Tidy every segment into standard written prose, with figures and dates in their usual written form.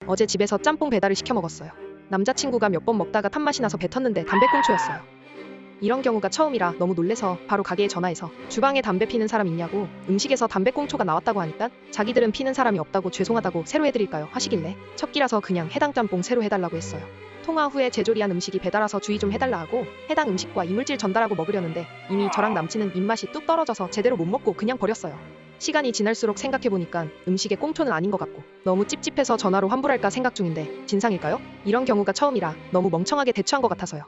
어제 집에서 짬뽕 배달을 시켜 먹었어요. 남자친구가 몇 번 먹다가 탄맛이 나서 뱉었는데 담배꽁초였어요. 이런 경우가 처음이라 너무 놀래서 바로 가게에 전화해서 주방에 담배 피는 사람 있냐고, 음식에서 담배꽁초가 나왔다고 하니까 자기들은 피는 사람이 없다고 죄송하다고 새로 해드릴까요 하시길래 첫 끼라서 그냥 해당 짬뽕 새로 해달라고 했어요. 통화 후에 제조리한 음식이 배달와서 주의 좀 해달라 하고 해당 음식과 이물질 전달하고 먹으려는데 이미 저랑 남친은 입맛이 뚝 떨어져서 제대로 못 먹고 그냥 버렸어요. 시간이 지날수록 생각해보니까 음식에 꽁초는 아닌 것 같고 너무 찝찝해서 전화로 환불할까 생각 중인데 진상일까요? 이런 경우가 처음이라 너무 멍청하게 대처한 것 같아서요.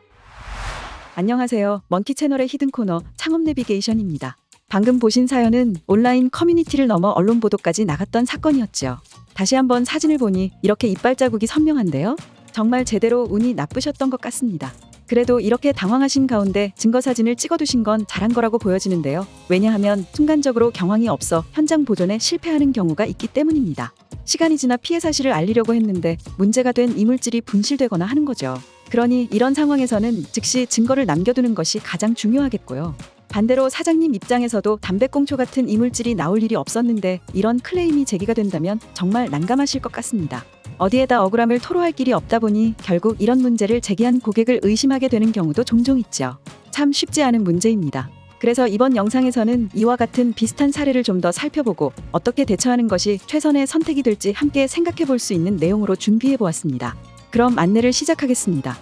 안녕하세요. 먼키 채널의 히든 코너 창업 내비게이션입니다. 방금 보신 사연은 온라인 커뮤니티를 넘어 언론 보도까지 나갔던 사건이었죠. 다시 한번 사진을 보니 이렇게 이빨 자국이 선명한데요. 정말 제대로 운이 나쁘셨던 것 같습니다. 그래도 이렇게 당황하신 가운데 증거 사진을 찍어두신 건 잘한 거라고 보여지는데요. 왜냐하면 순간적으로 경황이 없어 현장 보존에 실패하는 경우가 있기 때문입니다. 시간이 지나 피해 사실을 알리려고 했는데 문제가 된 이물질이 분실되거나 하는 거죠. 그러니 이런 상황에서는 즉시 증거를 남겨두는 것이 가장 중요하겠고요. 반대로 사장님 입장에서도 담배꽁초 같은 이물질이 나올 일이 없었는데 이런 클레임이 제기가 된다면 정말 난감하실 것 같습니다. 어디에다 억울함을 토로할 길이 없다 보니 결국 이런 문제를 제기한 고객을 의심하게 되는 경우도 종종 있죠. 참 쉽지 않은 문제입니다. 그래서 이번 영상에서는 이와 같은 비슷한 사례를 좀 더 살펴보고 어떻게 대처하는 것이 최선의 선택이 될지 함께 생각해 볼 수 있는 내용으로 준비해 보았습니다. 그럼 안내를 시작하겠습니다.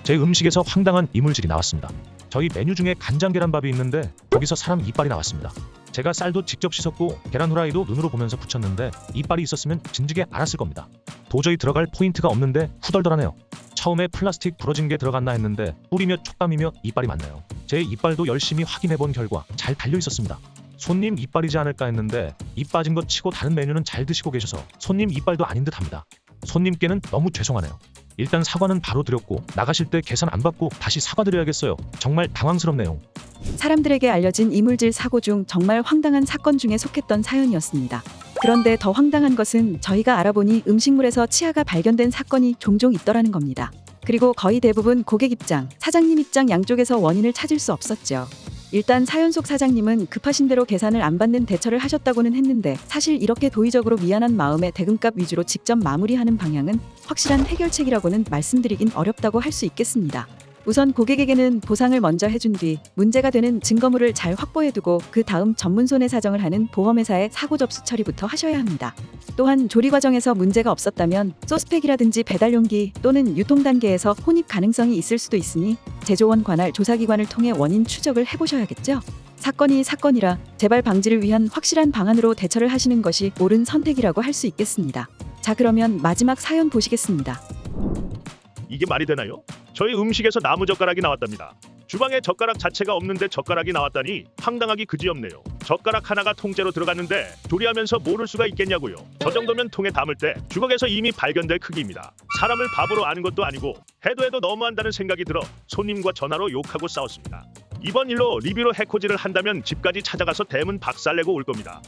제 음식에서 황당한 이물질이 나왔습니다. 저희 메뉴 중에 간장 계란밥이 있는데 거기서 사람 이빨이 나왔습니다. 제가 쌀도 직접 씻었고 계란 후라이도 눈으로 보면서 붙였는데 이빨이 있었으면 진즉에 알았을 겁니다. 도저히 들어갈 포인트가 없는데 후덜덜하네요. 처음에 플라스틱 부러진 게 들어갔나 했는데 뿌리며 촉감이며 이빨이 맞네요. 제 이빨도 열심히 확인해본 결과 잘 달려 있었습니다. 손님 이빨이지 않을까 했는데 이 빠진 것 치고 다른 메뉴는 잘 드시고 계셔서 손님 이빨도 아닌 듯 합니다. 손님께는 너무 죄송하네요. 일단 사과는 바로 드렸고 나가실 때 계산 안 받고 다시 사과드려야겠어요. 정말 당황스럽네요. 사람들에게 알려진 이물질 사고 중 정말 황당한 사건 중에 속했던 사연이었습니다. 그런데 더 황당한 것은 저희가 알아보니 음식물에서 치아가 발견된 사건이 종종 있더라는 겁니다. 그리고 거의 대부분 고객 입장, 사장님 입장 양쪽에서 원인을 찾을 수 없었죠. 일단 사연 속 사장님은 급하신 대로 계산을 안 받는 대처를 하셨다고는 했는데 사실 이렇게 도의적으로 미안한 마음에 대금값 위주로 직접 마무리하는 방향은 확실한 해결책이라고는 말씀드리긴 어렵다고 할 수 있겠습니다. 우선 고객에게는 보상을 먼저 해준 뒤 문제가 되는 증거물을 잘 확보해두고 그 다음 전문 손해사정을 하는 보험회사의 사고 접수 처리부터 하셔야 합니다. 또한 조리 과정에서 문제가 없었다면 소스팩이라든지 배달 용기 또는 유통 단계에서 혼입 가능성이 있을 수도 있으니 제조원 관할 조사기관을 통해 원인 추적을 해보셔야겠죠. 사건이 사건이라 재발 방지를 위한 확실한 방안으로 대처를 하시는 것이 옳은 선택이라고 할 수 있겠습니다. 자, 그러면 마지막 사연 보시겠습니다. 이게 말이 되나요? 저희 음식에서 나무젓가락이 나왔답니다. 주방에 젓가락 자체가 없는데 젓가락이 나왔다니 황당하기 그지없네요. 젓가락 하나가 통째로 들어갔는데 조리하면서 모를 수가 있겠냐고요. 저 정도면 통에 담을 때 주걱에서 이미 발견될 크기입니다. 사람을 바보로 아는 것도 아니고 해도 너무한다는 생각이 들어 손님과 전화로 욕하고 싸웠습니다. 이번 일로 리뷰로 해코지를 한다면 집까지 찾아가서 대문 박살내고 올 겁니다.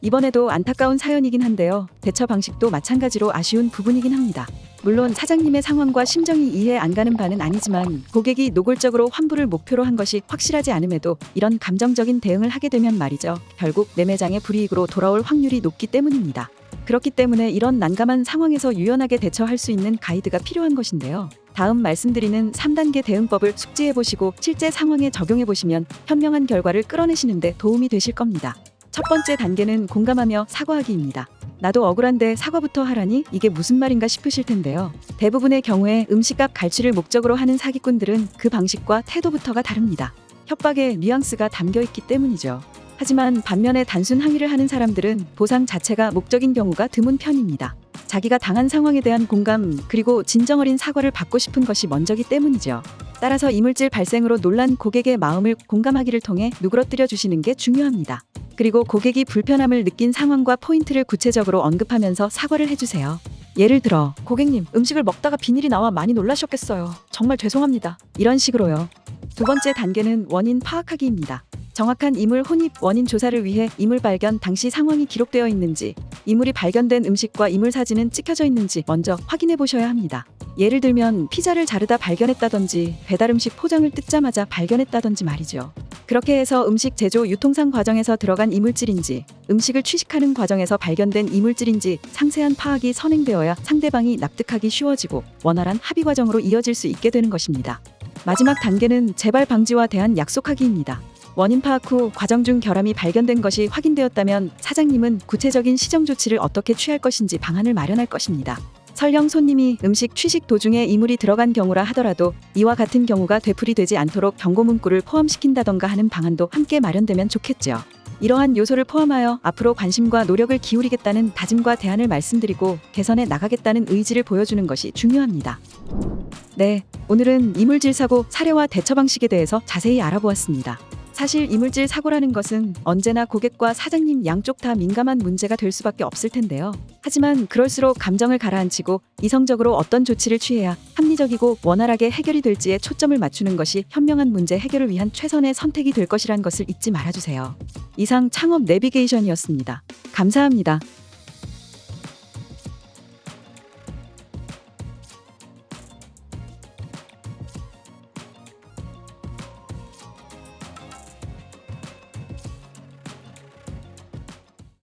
이번에도 안타까운 사연이긴 한데요. 대처 방식도 마찬가지로 아쉬운 부분이긴 합니다. 물론 사장님의 상황과 심정이 이해 안 가는 바는 아니지만 고객이 노골적으로 환불을 목표로 한 것이 확실하지 않음에도 이런 감정적인 대응을 하게 되면 말이죠. 결국 내 매장의 불이익으로 돌아올 확률이 높기 때문입니다. 그렇기 때문에 이런 난감한 상황에서 유연하게 대처할 수 있는 가이드가 필요한 것인데요. 다음 말씀드리는 3단계 대응법을 숙지해보시고 실제 상황에 적용해보시면 현명한 결과를 끌어내시는 데 도움이 되실 겁니다. 첫 번째 단계는 공감하며 사과하기입니다. 나도 억울한데 사과부터 하라니 이게 무슨 말인가 싶으실 텐데요. 대부분의 경우에 음식값 갈취를 목적으로 하는 사기꾼들은 그 방식과 태도부터가 다릅니다. 협박에 뉘앙스가 담겨있기 때문이죠. 하지만 반면에 단순 항의를 하는 사람들은 보상 자체가 목적인 경우가 드문 편입니다. 자기가 당한 상황에 대한 공감 그리고 진정 어린 사과를 받고 싶은 것이 먼저기 때문이죠. 따라서 이물질 발생으로 놀란 고객의 마음을 공감하기를 통해 누그러뜨려 주시는 게 중요합니다. 그리고 고객이 불편함을 느낀 상황과 포인트를 구체적으로 언급하면서 사과를 해주세요. 예를 들어, 고객님, 음식을 먹다가 비닐이 나와 많이 놀라셨겠어요. 정말 죄송합니다. 이런 식으로요. 두 번째 단계는 원인 파악하기입니다. 정확한 이물 혼입 원인 조사를 위해 이물 발견 당시 상황이 기록되어 있는지, 이물이 발견된 음식과 이물 사진은 찍혀져 있는지 먼저 확인해 보셔야 합니다. 예를 들면 피자를 자르다 발견했다든지 배달 음식 포장을 뜯자마자 발견했다든지 말이죠. 그렇게 해서 음식 제조 유통상 과정에서 들어간 이물질인지 음식을 취식하는 과정에서 발견된 이물질인지 상세한 파악이 선행되어야 상대방이 납득하기 쉬워지고 원활한 합의 과정으로 이어질 수 있게 되는 것입니다. 마지막 단계는 재발 방지와 대한 약속하기입니다. 원인 파악 후 과정 중 결함이 발견된 것이 확인되었다면 사장님은 구체적인 시정 조치를 어떻게 취할 것인지 방안을 마련할 것입니다. 설령 손님이 음식 취식 도중에 이물이 들어간 경우라 하더라도 이와 같은 경우가 되풀이되지 않도록 경고 문구를 포함시킨다던가 하는 방안도 함께 마련되면 좋겠죠. 이러한 요소를 포함하여 앞으로 관심과 노력을 기울이겠다는 다짐과 대안을 말씀드리고 개선해 나가겠다는 의지를 보여주는 것이 중요합니다. 네, 오늘은 이물질 사고 사례와 대처 방식에 대해서 자세히 알아보았습니다. 사실 이물질 사고라는 것은 언제나 고객과 사장님 양쪽 다 민감한 문제가 될 수밖에 없을 텐데요. 하지만 그럴수록 감정을 가라앉히고 이성적으로 어떤 조치를 취해야 합리적이고 원활하게 해결이 될지에 초점을 맞추는 것이 현명한 문제 해결을 위한 최선의 선택이 될 것이란 것을 잊지 말아주세요. 이상 창업 내비게이션이었습니다. 감사합니다.